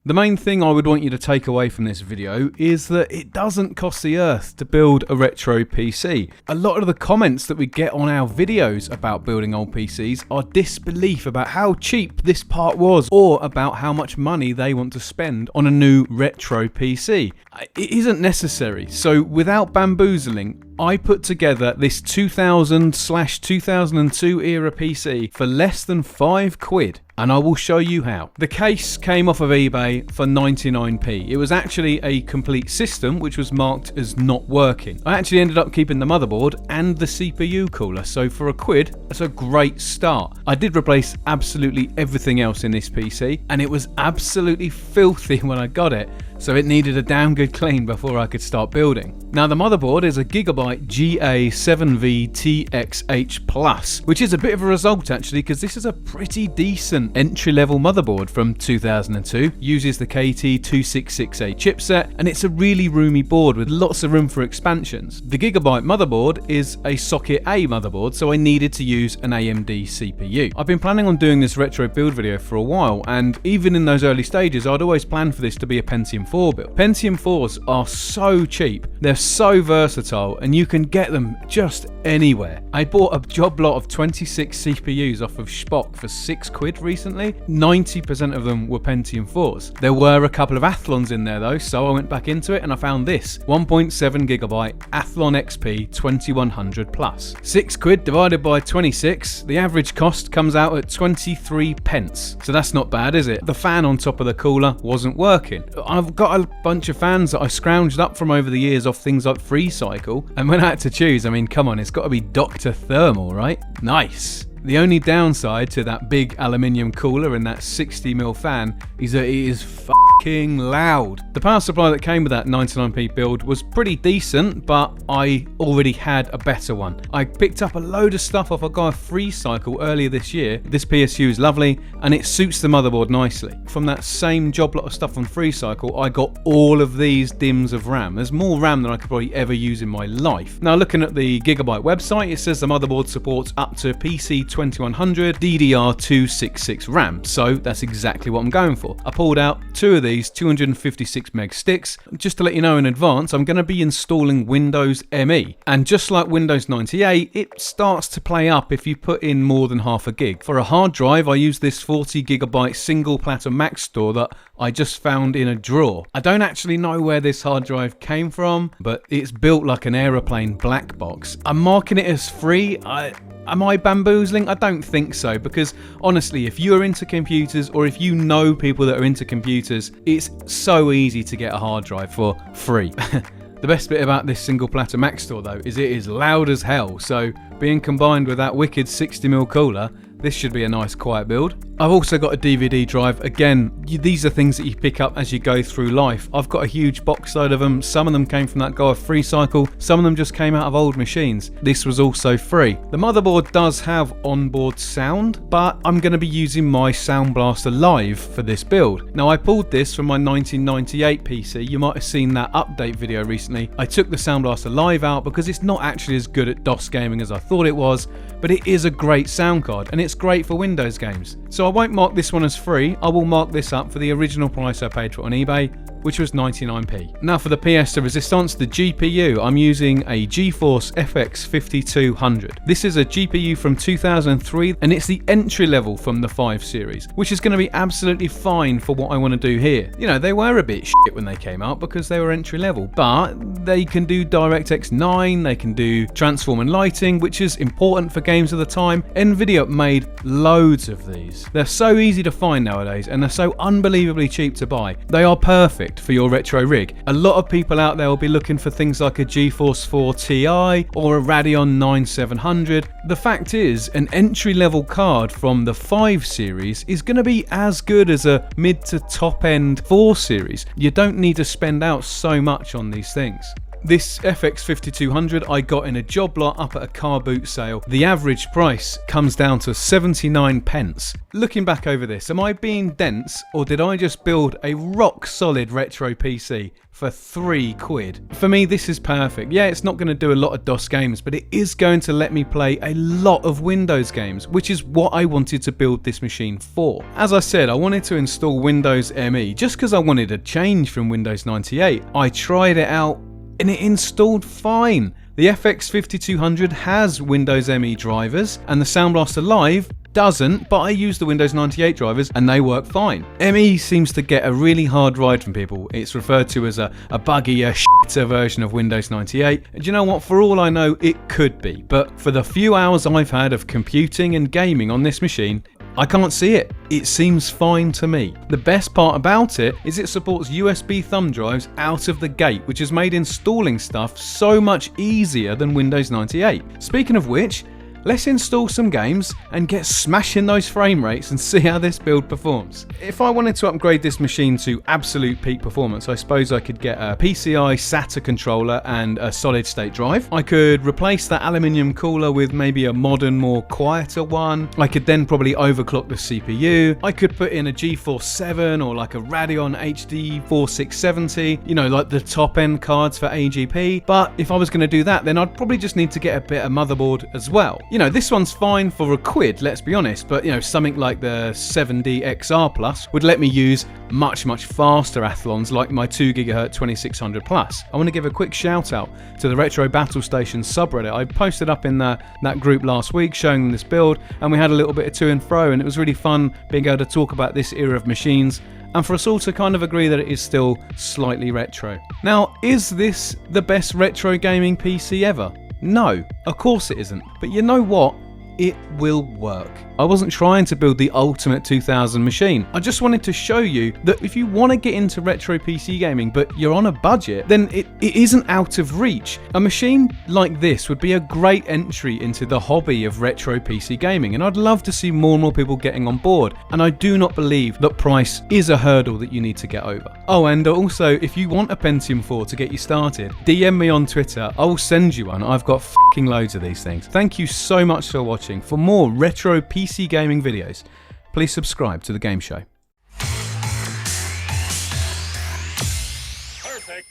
The main thing I would want you to take away from this video is that it doesn't cost the earth to build a retro PC. A lot of the comments that we get on our videos about building old PCs are disbelief about how cheap this part was, or about how much money they want to spend on a new retro PC. It isn't necessary, so without bamboozling, I put together this 2000/2002 era PC for less than £5, and I will show you how. The case came off of eBay for 99p. It was actually a complete system which was marked as not working. I actually ended up keeping the motherboard and the CPU cooler, so for £1, that's a great start. I did replace absolutely everything else in this PC, and it was absolutely filthy when I got it, so it needed a damn good clean before I could start building. Now the motherboard is a Gigabyte GA-7VTXH Plus, which is a bit of a result actually, because this is a pretty decent entry-level motherboard from 2002, uses the KT266A chipset, and it's a really roomy board with lots of room for expansions. The Gigabyte motherboard is a socket A motherboard, so I needed to use an AMD CPU. I've been planning on doing this retro build video for a while, and even in those early stages I'd always planned for this to be a Pentium 4 build. Pentium 4s are so cheap, they're so versatile, and you can get them just anywhere. I bought a job lot of 26 CPUs off of Shpock for £6 recently. 90% of them were Pentium 4s. There were a couple of Athlons in there though, so I went back into it and I found this 1.7GB Athlon XP 2100 Plus. £6 divided by 26, the average cost comes out at 23 pence. So that's not bad, is it? The fan on top of the cooler wasn't working. I've got a bunch of fans that I scrounged up from over the years off things like FreeCycle, and when I had to choose, I mean, come on, it's got to be Dr. Thermal, right? Nice. The only downside to that big aluminium cooler and that 60mm fan is that it is fucking loud. The power supply that came with that 99p build was pretty decent, but I already had a better one. I picked up a load of stuff off a guy FreeCycle earlier this year. This PSU is lovely and it suits the motherboard nicely. From that same job lot of stuff on FreeCycle, I got all of these DIMMs of RAM. There's more RAM than I could probably ever use in my life. Now looking at the Gigabyte website, it says the motherboard supports up to PC 2100 DDR266 RAM, so that's exactly what I'm going for. I pulled out two of these 256 meg sticks. Just to let you know in advance, I'm going to be installing Windows ME, and just like Windows 98, it starts to play up if you put in more than half a gig. For a hard drive, I use this 40GB single platter Mac store that I just found in a drawer. I don't actually know where this hard drive came from, but it's built like an aeroplane black box. I'm marking it as free. Am I bamboozling? I don't think so, because honestly, if you're into computers or if you know people that are into computers, it's so easy to get a hard drive for free. The best bit about this single platter Mac store though is it is loud as hell, so being combined with that wicked 60mm cooler, this should be a nice quiet build. I've also got a DVD drive. Again, these are things that you pick up as you go through life. I've got a huge box load of them. Some of them came from that guy of FreeCycle. Some of them just came out of old machines. This was also free. The motherboard does have onboard sound, but I'm going to be using my Sound Blaster Live for this build. Now I pulled this from my 1998 PC. You might have seen that update video recently. I took the Sound Blaster Live out because it's not actually as good at DOS gaming as I thought it was, but it is a great sound card and it's great for Windows games. So I won't mark this one as free. I will mark this up for the original price I paid for it on eBay, which was 99p. Now for the pièce de résistance, the GPU, I'm using a GeForce FX 5200. This is a GPU from 2003 and it's the entry level from the 5 series, which is going to be absolutely fine for what I want to do here. You know, they were a bit shit when they came out because they were entry level, but they can do DirectX 9, they can do transform and lighting, which is important for games of the time. Nvidia made loads of these. They're so easy to find nowadays and they're so unbelievably cheap to buy. They are perfect for your retro rig. A lot of people out there will be looking for things like a GeForce 4 Ti or a Radeon 9700. The fact is, an entry-level card from the 5 series is going to be as good as a mid to top-end 4 series. You don't need to spend out so much on these things. This FX 5200 I got in a job lot up at a car boot sale. The average price comes down to 79 pence. Looking back over this, am I being dense or did I just build a rock solid retro PC for £3? For me, this is perfect. Yeah, it's not going to do a lot of DOS games, but it is going to let me play a lot of Windows games, which is what I wanted to build this machine for. As I said, I wanted to install Windows ME just because I wanted a change from Windows 98. I tried it out and it installed fine. The FX 5200 has Windows ME drivers and the Sound Blaster Live doesn't, but I use the Windows 98 drivers and they work fine. ME seems to get a really hard ride from people. It's referred to as a buggier, shitter version of Windows 98. And you know what? For all I know, it could be. But for the few hours I've had of computing and gaming on this machine, I can't see it. It seems fine to me. The best part about it is it supports USB thumb drives out of the gate, which has made installing stuff so much easier than Windows 98. Speaking of which, let's install some games and get smashing those frame rates and see how this build performs. If I wanted to upgrade this machine to absolute peak performance, I suppose I could get a PCI SATA controller and a solid state drive. I could replace that aluminium cooler with maybe a modern, more quieter one. I could then probably overclock the CPU. I could put in a GeForce 7 or like a Radeon HD 4670, you know, like the top end cards for AGP. But if I was going to do that, then I'd probably just need to get a better motherboard as well. You know, this one's fine for £1, let's be honest, but you know, something like the 7D XR Plus would let me use much faster Athlons like my 2GHz 2600 Plus. I want to give a quick shout out to the Retro Battle Station subreddit. I posted up in that group last week showing them this build, and we had a little bit of to and fro, and it was really fun being able to talk about this era of machines and for us all to kind of agree that it is still slightly retro. Now, is this the best retro gaming PC ever? No, of course it isn't. But you know what? It will work. I wasn't trying to build the ultimate 2000 machine. I just wanted to show you that if you want to get into retro PC gaming but you're on a budget, then it isn't out of reach. A machine like this would be a great entry into the hobby of retro PC gaming, and I'd love to see more and more people getting on board. And I do not believe that price is a hurdle that you need to get over. Oh, and also, if you want a Pentium 4 to get you started, DM me on Twitter. I will send you one. I've got fucking loads of these things. Thank you so much for watching. For more retro PC gaming videos, please subscribe to The Game Show. Perfect.